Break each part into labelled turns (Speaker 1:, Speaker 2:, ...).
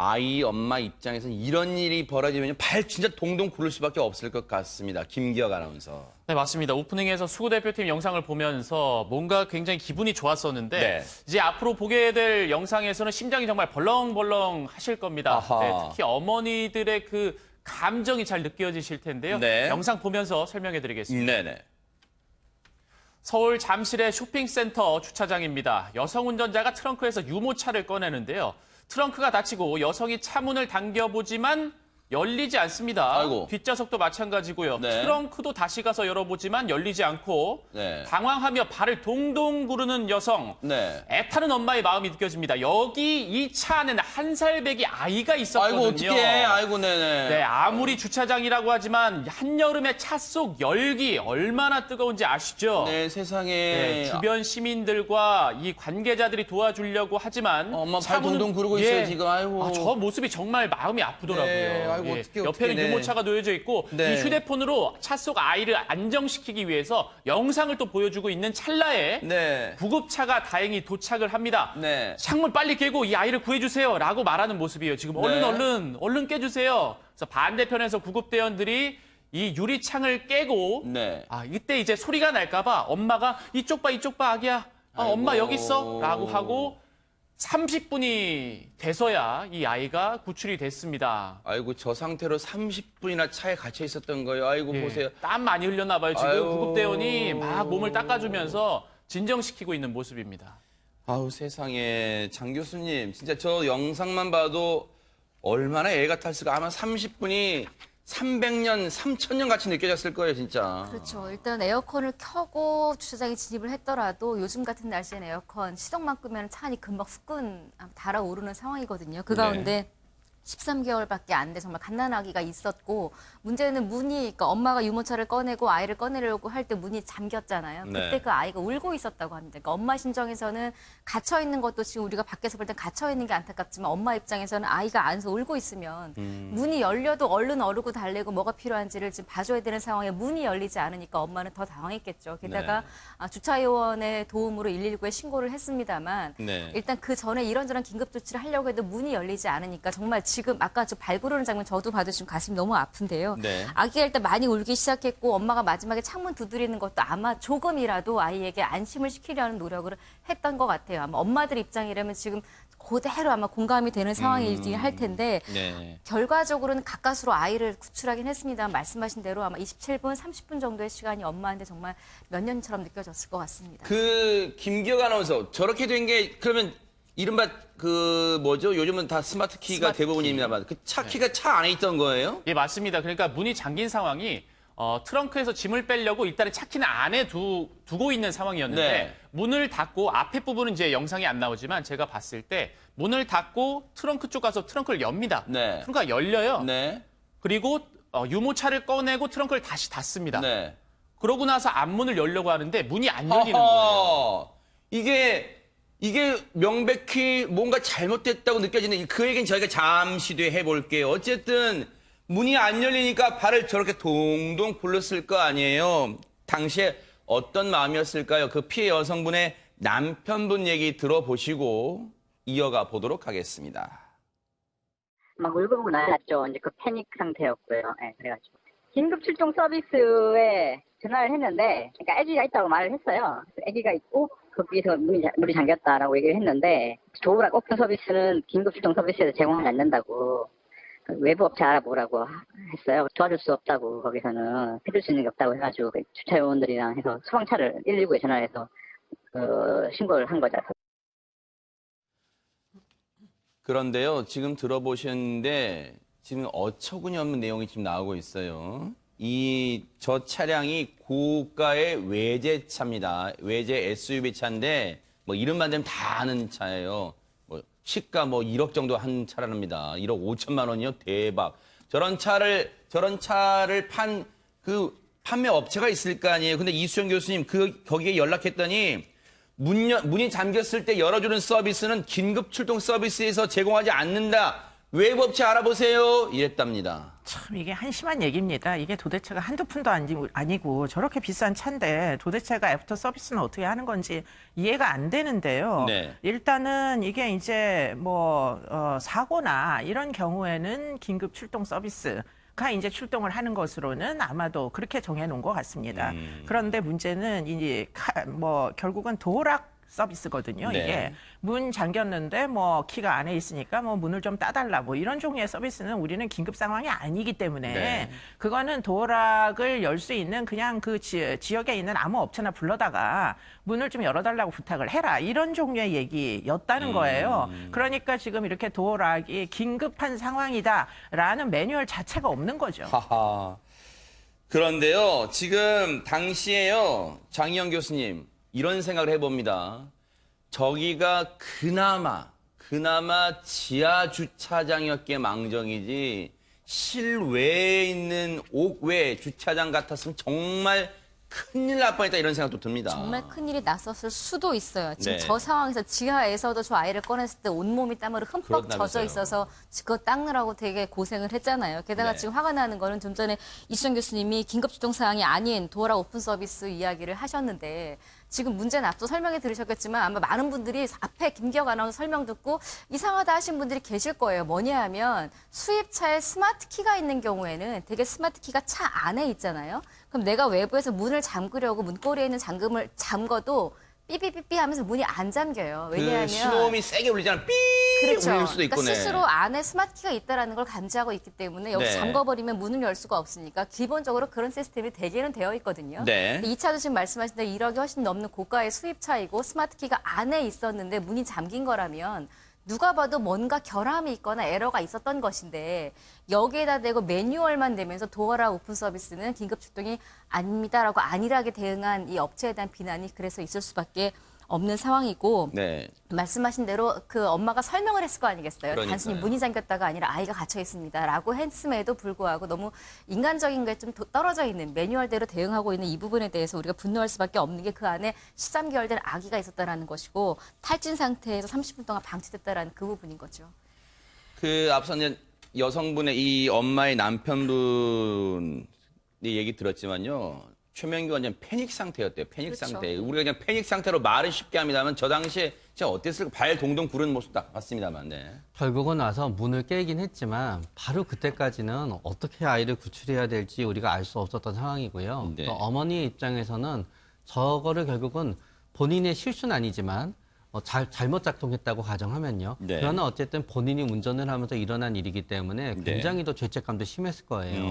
Speaker 1: 아이 엄마 입장에서는 이런 일이 벌어지면 발 진짜 동동 구를 수밖에 없을 것 같습니다. 김기혁 아나운서.
Speaker 2: 네, 맞습니다. 오프닝에서 수구 대표팀 영상을 보면서 뭔가 굉장히 기분이 좋았었는데
Speaker 1: 네.
Speaker 2: 이제 앞으로 보게 될 영상에서는 심장이 정말 벌렁벌렁 하실 겁니다. 네, 특히 어머니들의 그 감정이 잘 느껴지실 텐데요.
Speaker 1: 네.
Speaker 2: 영상 보면서 설명해 드리겠습니다.
Speaker 1: 네네.
Speaker 2: 서울 잠실의 쇼핑센터 주차장입니다. 여성 운전자가 트렁크에서 유모차를 꺼내는데요. 트렁크가 닫히고 여성이 차문을 당겨보지만 열리지 않습니다.
Speaker 1: 아이고.
Speaker 2: 뒷좌석도 마찬가지고요.
Speaker 1: 네.
Speaker 2: 트렁크도 다시 가서 열어보지만 열리지 않고
Speaker 1: 네.
Speaker 2: 당황하며 발을 동동 구르는 여성.
Speaker 1: 네.
Speaker 2: 애타는 엄마의 마음이 느껴집니다. 여기 이 차 안에는 한 살배기 아이가 있었거든요.
Speaker 1: 아이고 어떡해. 아이고 네네.
Speaker 2: 네, 아무리 주차장이라고 하지만 한여름에 차 속 열기 얼마나 뜨거운지 아시죠?
Speaker 1: 네 세상에.
Speaker 2: 네, 주변 시민들과 이 관계자들이 도와주려고 하지만
Speaker 1: 엄마 발 동동 구르고 있어요 지금. 아이고.
Speaker 2: 저 모습이 정말 마음이 아프더라고요.
Speaker 1: 네, 아이고, 어떡해,
Speaker 2: 옆에는
Speaker 1: 네.
Speaker 2: 유모차가 놓여져 있고
Speaker 1: 네.
Speaker 2: 이 휴대폰으로 차 속 아이를 안정시키기 위해서 영상을 또 보여주고 있는 찰나에
Speaker 1: 네.
Speaker 2: 구급차가 다행히 도착을 합니다.
Speaker 1: 네.
Speaker 2: 창문 빨리 깨고 이 아이를 구해주세요 라고 말하는 모습이에요. 지금 얼른 깨주세요. 그래서 반대편에서 구급대원들이 이 유리창을 깨고
Speaker 1: 네.
Speaker 2: 이때 이제 소리가 날까봐 엄마가 이쪽 봐 아기야. 엄마
Speaker 1: 아이고.
Speaker 2: 여기 있어 라고 하고 30분이 돼서야 이 아이가 구출이 됐습니다.
Speaker 1: 아이고 저 상태로 30분이나 차에 갇혀 있었던 거예요. 아이고
Speaker 2: 예,
Speaker 1: 보세요.
Speaker 2: 땀 많이 흘렸나 봐요. 지금
Speaker 1: 아유.
Speaker 2: 구급대원이 막 몸을 닦아주면서 진정시키고 있는 모습입니다.
Speaker 1: 아우 세상에 장 교수님 진짜 저 영상만 봐도 얼마나 애가 탔을까. 아마 30분이 300년, 3000년 같이 느껴졌을 거예요, 진짜.
Speaker 3: 그렇죠. 일단 에어컨을 켜고 주차장에 진입을 했더라도 요즘 같은 날씨엔 에어컨 시동만 끄면 차 안이 금방 후끈 달아오르는 상황이거든요. 그 가운데 13개월밖에 안 돼 정말 갓난아기가 있었고 문제는 문이 그러니까 엄마가 유모차를 꺼내고 아이를 꺼내려고 할 때 문이 잠겼잖아요. 그때
Speaker 1: 네.
Speaker 3: 그 아이가 울고 있었다고 합니다. 그러니까 엄마 심정에서는 갇혀 있는 것도 지금 우리가 밖에서 볼 땐 갇혀 있는 게 안타깝지만 엄마 입장에서는 아이가 안에서 울고 있으면 문이 열려도 얼른 어르고 달래고 뭐가 필요한지를 지금 봐줘야 되는 상황에 문이 열리지 않으니까 엄마는 더 당황했겠죠. 게다가 주차요원의 도움으로 119에 신고를 했습니다만
Speaker 1: 네.
Speaker 3: 일단 그 전에 이런저런 긴급 조치를 하려고 해도 문이 열리지 않으니까 정말 지금 아까 저 발 구르는 장면 저도 봐도 지금 가슴이 너무 아픈데요.
Speaker 1: 네.
Speaker 3: 아기가 일단 많이 울기 시작했고 엄마가 마지막에 창문 두드리는 것도 아마 조금이라도 아이에게 안심을 시키려는 노력을 했던 것 같아요. 아마 엄마들 입장이라면 지금 그대로 아마 공감이 되는 상황이긴 할 텐데
Speaker 1: 네.
Speaker 3: 결과적으로는 가까스로 아이를 구출하긴 했습니다. 말씀하신 대로 아마 27분, 30분 정도의 시간이 엄마한테 정말 몇 년처럼 느껴졌을 것 같습니다.
Speaker 1: 그 김기혁 아나운서 저렇게 된 게 그러면 이른바 그 뭐죠? 요즘은 다 스마트 키가
Speaker 2: 스마트
Speaker 1: 대부분입니다만 그 차 키가 차 안에 있던 거예요?
Speaker 2: 예, 맞습니다. 그러니까 문이 잠긴 상황이 트렁크에서 짐을 빼려고 일단은 차키는 안에 두고 있는 상황이었는데
Speaker 1: 네.
Speaker 2: 문을 닫고 앞에 부분은 이제 영상이 안 나오지만 제가 봤을 때 문을 닫고 트렁크 쪽 가서 트렁크를 엽니다.
Speaker 1: 네.
Speaker 2: 트렁크가 열려요.
Speaker 1: 네.
Speaker 2: 그리고 유모차를 꺼내고 트렁크를 다시 닫습니다.
Speaker 1: 네.
Speaker 2: 그러고 나서 앞문을 열려고 하는데 문이 안 열리는 거예요.
Speaker 1: 이게 명백히 뭔가 잘못됐다고 느껴지는 그 얘기는 저희가 잠시 뒤에 해볼게요. 어쨌든 문이 안 열리니까 발을 저렇게 동동 굴렀을 거 아니에요. 당시에 어떤 마음이었을까요? 그 피해 여성분의 남편분 얘기 들어보시고 이어가 보도록 하겠습니다.
Speaker 4: 막 울고 나갔죠. 이제 그 패닉 상태였고요. 네, 그래가지고 긴급 출동 서비스에 전화를 했는데, 그러니까 아기가 있다고 말을 했어요. 아기가 있고 거기서 문이 잠겼다라고 얘기를 했는데 도우락 오픈 서비스는 긴급 출동 서비스에서 제공하지 않는다고 외부 업체 알아보라고 했어요. 도와줄 수 없다고 거기서는 해줄 수 있는 게 없다고 해가지고 주차요원들이랑 해서 소방차를 119에 전화해서 신고를 한 거죠.
Speaker 1: 그런데요, 지금 들어보셨는데 지금 어처구니없는 내용이 지금 나오고 있어요. 저 차량이 고가의 외제차입니다. 외제 SUV 차인데 뭐 이름만 되면 다 아는 차예요. 뭐 시가 뭐 1억 정도 한 차랍니다. 1억 5천만 원이요. 대박. 저런 차를 판 그 판매 업체가 있을 거 아니에요. 근데 이수영 교수님 거기에 연락했더니 문이 잠겼을 때 열어주는 서비스는 긴급 출동 서비스에서 제공하지 않는다. 외부 업체 알아보세요. 이랬답니다.
Speaker 5: 참 이게 한심한 얘기입니다. 이게 도대체가 한두 푼도 아니고 저렇게 비싼 차인데 도대체가 애프터 서비스는 어떻게 하는 건지 이해가 안 되는데요.
Speaker 1: 네.
Speaker 5: 일단은 이게 이제 뭐 사고나 이런 경우에는 긴급 출동 서비스가 이제 출동을 하는 것으로는 아마도 그렇게 정해놓은 것 같습니다. 그런데 문제는 이제 뭐 결국은 도락 서비스거든요.
Speaker 1: 네.
Speaker 5: 이게 문 잠겼는데 뭐 키가 안에 있으니까 뭐 문을 좀 따달라 뭐 이런 종류의 서비스는 우리는 긴급 상황이 아니기 때문에
Speaker 1: 네.
Speaker 5: 그거는 도락을 열 수 있는 그냥 그 지역에 있는 아무 업체나 불러다가 문을 좀 열어달라고 부탁을 해라 이런 종류의 얘기였다는 거예요. 그러니까 지금 이렇게 도락이 긴급한 상황이다라는 매뉴얼 자체가 없는 거죠.
Speaker 1: 하하. 그런데요, 지금 당시에요, 장희영 교수님, 이런 생각을 해봅니다. 저기가 그나마 지하 주차장이었기에 망정이지, 실외에 있는 옥외 주차장 같았으면 정말 큰일 날 뻔했다 이런 생각도 듭니다.
Speaker 3: 정말 큰일이 났었을 수도 있어요. 지금
Speaker 1: 네.
Speaker 3: 저 상황에서 지하에서도 저 아이를 꺼냈을 때 온몸이 땀으로 흠뻑
Speaker 1: 그렇다면서요.
Speaker 3: 젖어 있어서 그거 닦느라고 되게 고생을 했잖아요. 게다가
Speaker 1: 네.
Speaker 3: 지금 화가 나는 거는 좀 전에 이수정 교수님이 긴급출동 사항이 아닌 도어락 오픈 서비스 이야기를 하셨는데 지금 문제는 앞서 설명해 들으셨겠지만 아마 많은 분들이 앞에 김기혁 아나운서 설명 듣고 이상하다 하신 분들이 계실 거예요. 뭐냐 하면 수입차에 스마트 키가 있는 경우에는 되게 스마트 키가 차 안에 있잖아요. 그럼 내가 외부에서 문을 잠그려고 문고리에 있는 잠금을 잠궈도 삐삐삐삐 하면서 문이 안 잠겨요. 왜냐하면
Speaker 1: 그 신호음이 세게 울리잖아. 삐
Speaker 3: 그렇죠.
Speaker 1: 울릴 수도 있고.
Speaker 3: 그러니까
Speaker 1: 네.
Speaker 3: 스스로 안에 스마트 키가 있다라는 걸 감지하고 있기 때문에 여기서
Speaker 1: 네.
Speaker 3: 잠궈버리면 문을 열 수가 없으니까 기본적으로 그런 시스템이 대개는 되어 있거든요.
Speaker 1: 네.
Speaker 3: 근데 이 차도 지금 말씀하신 대로 1억이 훨씬 넘는 고가의 수입차이고 스마트 키가 안에 있었는데 문이 잠긴 거라면 누가 봐도 뭔가 결함이 있거나 에러가 있었던 것인데 여기에다 대고 매뉴얼만 내면서 도어락 오픈 서비스는 긴급 출동이 아닙니다라고 안일하게 대응한 이 업체에 대한 비난이 그래서 있을 수밖에 없는 상황이고
Speaker 1: 네.
Speaker 3: 말씀하신 대로 그 엄마가 설명을 했을 거 아니겠어요.
Speaker 1: 그러니까요.
Speaker 3: 단순히 문이 잠겼다가 아니라 아이가 갇혀 있습니다라고 했음에도 불구하고 너무 인간적인 게 좀 떨어져 있는 매뉴얼대로 대응하고 있는 이 부분에 대해서 우리가 분노할 수밖에 없는 게 그 안에 13개월 된 아기가 있었다라는 것이고 탈진 상태에서 30분 동안 방치됐다라는 그 부분인 거죠.
Speaker 1: 그 앞서 이제 여성분의 이 엄마의 남편분의 얘기 들었지만요. 최명기 완전 패닉 상태였대요. 패닉
Speaker 3: 그렇죠.
Speaker 1: 상태. 우리가 그냥 패닉 상태로 말을 쉽게 합니다만 저 당시에 제가 어땠을까 발 동동 구르는 모습 딱 봤습니다만. 네.
Speaker 6: 결국은 와서 문을 깨긴 했지만 바로 그때까지는 어떻게 아이를 구출해야 될지 우리가 알 수 없었던 상황이고요.
Speaker 1: 네.
Speaker 6: 또 어머니 입장에서는 저거를 결국은 본인의 실수는 아니지만 잘못 작동했다고 가정하면요.
Speaker 1: 네.
Speaker 6: 그러나 어쨌든 본인이 운전을 하면서 일어난 일이기 때문에
Speaker 1: 네.
Speaker 6: 굉장히 더 죄책감도 심했을 거예요.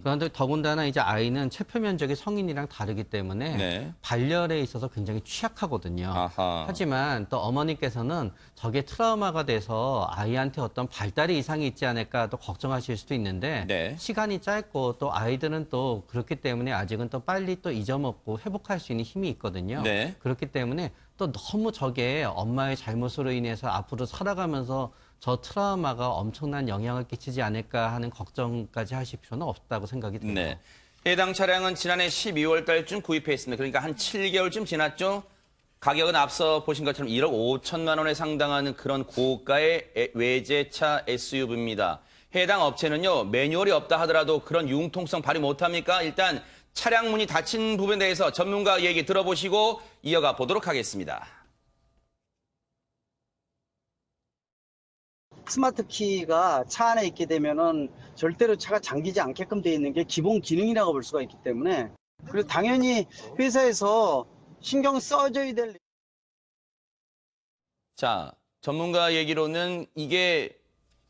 Speaker 6: 그런데 더군다나 이제 아이는 체표 면적이 성인이랑 다르기 때문에
Speaker 1: 네.
Speaker 6: 발열에 있어서 굉장히 취약하거든요.
Speaker 1: 아하.
Speaker 6: 하지만 또 어머니께서는 저게 트라우마가 돼서 아이한테 어떤 발달의 이상이 있지 않을까 또 걱정하실 수도 있는데
Speaker 1: 네.
Speaker 6: 시간이 짧고 또 아이들은 또 그렇기 때문에 아직은 또 빨리 또 잊어먹고 회복할 수 있는 힘이 있거든요.
Speaker 1: 네.
Speaker 6: 그렇기 때문에 또 너무 저게 엄마의 잘못으로 인해서 앞으로 살아가면서 저 트라우마가 엄청난 영향을 끼치지 않을까 하는 걱정까지 하실 필요는 없다고 생각이 돼요.
Speaker 1: 네. 해당 차량은 지난해 12월 달쯤 구입했습니다. 그러니까 한 7개월쯤 지났죠. 가격은 앞서 보신 것처럼 1억 5천만 원에 상당하는 그런 고가의 외제차 SUV입니다. 해당 업체는요. 매뉴얼이 없다 하더라도 그런 융통성 발휘 못합니까? 일단 차량 문이 닫힌 부분에 대해서 전문가 얘기 들어보시고 이어가 보도록 하겠습니다.
Speaker 7: 스마트 키가 차 안에 있게 되면은 절대로 차가 잠기지 않게끔 되어 있는 게 기본 기능이라고 볼 수가 있기 때문에 그리고 당연히 회사에서 신경 써줘야 될
Speaker 1: 자, 전문가 얘기로는 이게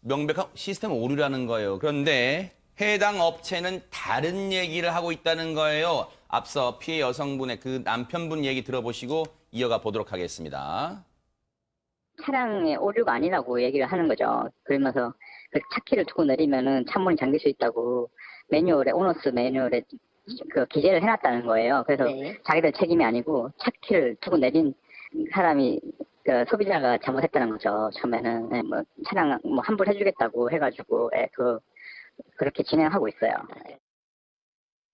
Speaker 1: 명백한 시스템 오류라는 거예요. 그런데 해당 업체는 다른 얘기를 하고 있다는 거예요. 앞서 피해 여성분의 그 남편분 얘기 들어보시고 이어가 보도록 하겠습니다.
Speaker 4: 차량의 오류가 아니라고 얘기를 하는 거죠. 그러면서 그 차키를 두고 내리면은 창문이 잠길 수 있다고 매뉴얼에, 오너스 매뉴얼에 그 기재를 해놨다는 거예요. 그래서 자기들 책임이 아니고 차키를 두고 내린 사람이 그 소비자가 잘못했다는 거죠. 처음에는 네, 뭐 차량 뭐 환불해주겠다고 해가지고 그렇게 진행하고 있어요.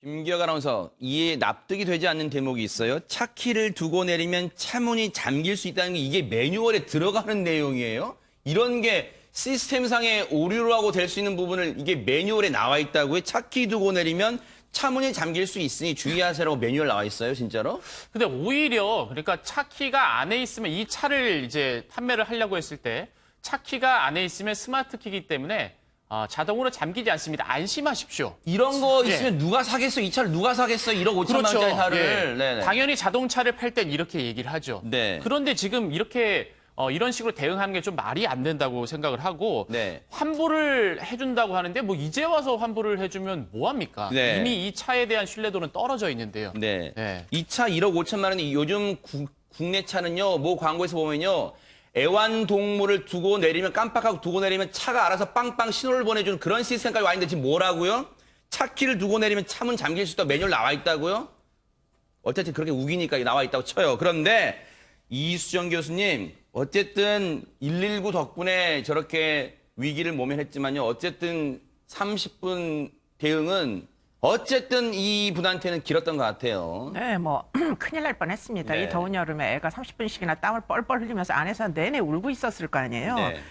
Speaker 1: 김기혁 아나운서, 이해 납득이 되지 않는 대목이 있어요. 차키를 두고 내리면 차문이 잠길 수 있다는 게 이게 매뉴얼에 들어가는 내용이에요? 이런 게 시스템상의 오류라고 될 수 있는 부분을 이게 매뉴얼에 나와 있다고요? 차키 두고 내리면 차문이 잠길 수 있으니 주의하세요라고 매뉴얼 나와 있어요, 진짜로?
Speaker 2: 근데 오히려 그러니까 차 키가 안에 있으면 이 차를 이제 판매를 하려고 했을 때 차 키가 안에 있으면 스마트 키이기 때문에 자동으로 잠기지 않습니다. 안심하십시오.
Speaker 1: 이런 거
Speaker 2: 예.
Speaker 1: 있으면 누가 사겠어? 이 차를 누가 사겠어? 1억 5천만
Speaker 2: 그렇죠.
Speaker 1: 원짜리 차를.
Speaker 2: 예.
Speaker 1: 네네.
Speaker 2: 당연히 자동차를 팔 땐 이렇게 얘기를 하죠.
Speaker 1: 네.
Speaker 2: 그런데 지금 이렇게 이런 식으로 대응하는 게 좀 말이 안 된다고 생각을 하고
Speaker 1: 네.
Speaker 2: 환불을 해준다고 하는데 뭐 이제 와서 환불을 해주면 뭐 합니까?
Speaker 1: 네.
Speaker 2: 이미 이 차에 대한 신뢰도는 떨어져 있는데요.
Speaker 1: 네.
Speaker 2: 네.
Speaker 1: 이 차 1억 5천만 원이 요즘 국내 차는요, 뭐 광고에서 보면요, 애완동물을 두고 내리면 깜빡하고 두고 내리면 차가 알아서 빵빵 신호를 보내주는 그런 시스템까지 와 있는데 지금 뭐라고요? 차 키를 두고 내리면 차문 잠길 수 있다고 매뉴얼 나와 있다고요? 어쨌든 그렇게 우기니까 나와 있다고 쳐요. 그런데 이수정 교수님, 어쨌든 119 덕분에 저렇게 위기를 모면했지만요. 어쨌든 30분 대응은 어쨌든 이 분한테는 길었던 것 같아요.
Speaker 5: 네, 뭐 큰일 날 뻔했습니다.
Speaker 1: 네.
Speaker 5: 이 더운 여름에 애가 30분씩이나 땀을 뻘뻘 흘리면서 안에서 내내 울고 있었을 거 아니에요.
Speaker 1: 네.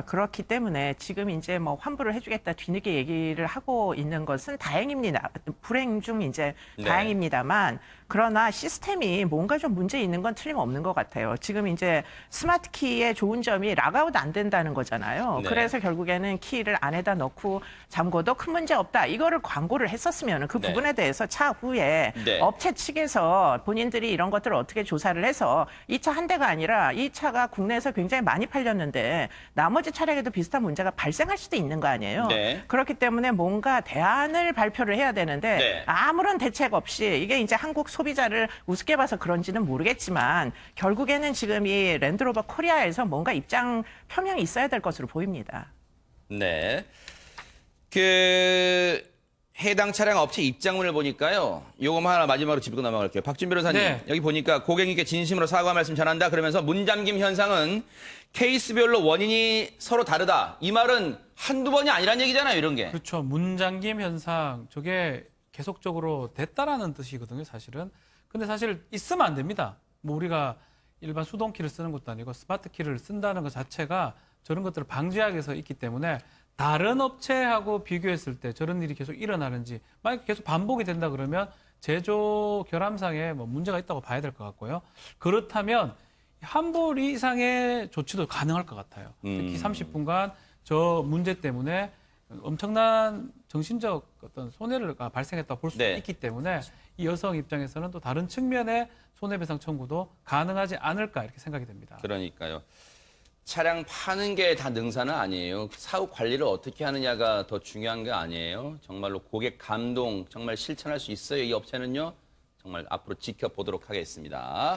Speaker 5: 그렇기 때문에 지금 이제 뭐 환불을 해주겠다 뒤늦게 얘기를 하고 있는 것은 다행입니다. 불행 중 이제
Speaker 1: 네.
Speaker 5: 다행입니다만 그러나 시스템이 뭔가 좀 문제 있는 건 틀림없는 것 같아요. 지금 이제 스마트 키의 좋은 점이 락아웃 안 된다는 거잖아요.
Speaker 1: 네.
Speaker 5: 그래서 결국에는 키를 안에다 넣고 잠궈도 큰 문제 없다. 이거를 광고를 했었으면 그
Speaker 1: 네.
Speaker 5: 부분에 대해서 차후에
Speaker 1: 네.
Speaker 5: 업체 측에서 본인들이 이런 것들을 어떻게 조사를 해서 이 차 한 대가 아니라 이 차가 국내에서 굉장히 많이 팔렸는데 나머지 차량에도 비슷한 문제가 발생할 수도 있는 거 아니에요.
Speaker 1: 네.
Speaker 5: 그렇기 때문에 뭔가 대안을 발표를 해야 되는데
Speaker 1: 네.
Speaker 5: 아무런 대책 없이 이게 이제 한국 소비자를 우습게 봐서 그런지는 모르겠지만 결국에는 지금 이 랜드로버 코리아에서 뭔가 입장 표명이 있어야 될 것으로 보입니다.
Speaker 1: 네. 해당 차량 업체 입장문을 보니까요. 요거만 하나 마지막으로 짚고 넘어갈게요. 박준 변호사님,
Speaker 2: 네.
Speaker 1: 여기 보니까 고객님께 진심으로 사과 말씀 전한다. 그러면서 문잠김 현상은 케이스별로 원인이 서로 다르다. 이 말은 한두 번이 아니란 얘기잖아요, 이런 게.
Speaker 8: 그렇죠. 문잠김 현상, 저게 계속적으로 됐다라는 뜻이거든요, 사실은. 근데 사실 있으면 안 됩니다. 뭐 우리가 일반 수동키를 쓰는 것도 아니고 스마트 키를 쓴다는 것 자체가 저런 것들을 방지하기 위해서 있기 때문에 다른 업체하고 비교했을 때 저런 일이 계속 일어나는지, 만약에 계속 반복이 된다 그러면 제조 결함상에 뭐 문제가 있다고 봐야 될 것 같고요. 그렇다면 환불 이상의 조치도 가능할 것 같아요. 특히 30분간 저 문제 때문에 엄청난 정신적 어떤 손해를 발생했다고 볼 수
Speaker 1: 네.
Speaker 8: 있기 때문에 이 여성 입장에서는 또 다른 측면의 손해배상 청구도 가능하지 않을까 이렇게 생각이 됩니다.
Speaker 1: 그러니까요. 차량 파는 게 다 능사는 아니에요. 사후 관리를 어떻게 하느냐가 더 중요한 게 아니에요. 정말로 고객 감동 정말 실천할 수 있어요. 이 업체는요. 정말 앞으로 지켜보도록 하겠습니다.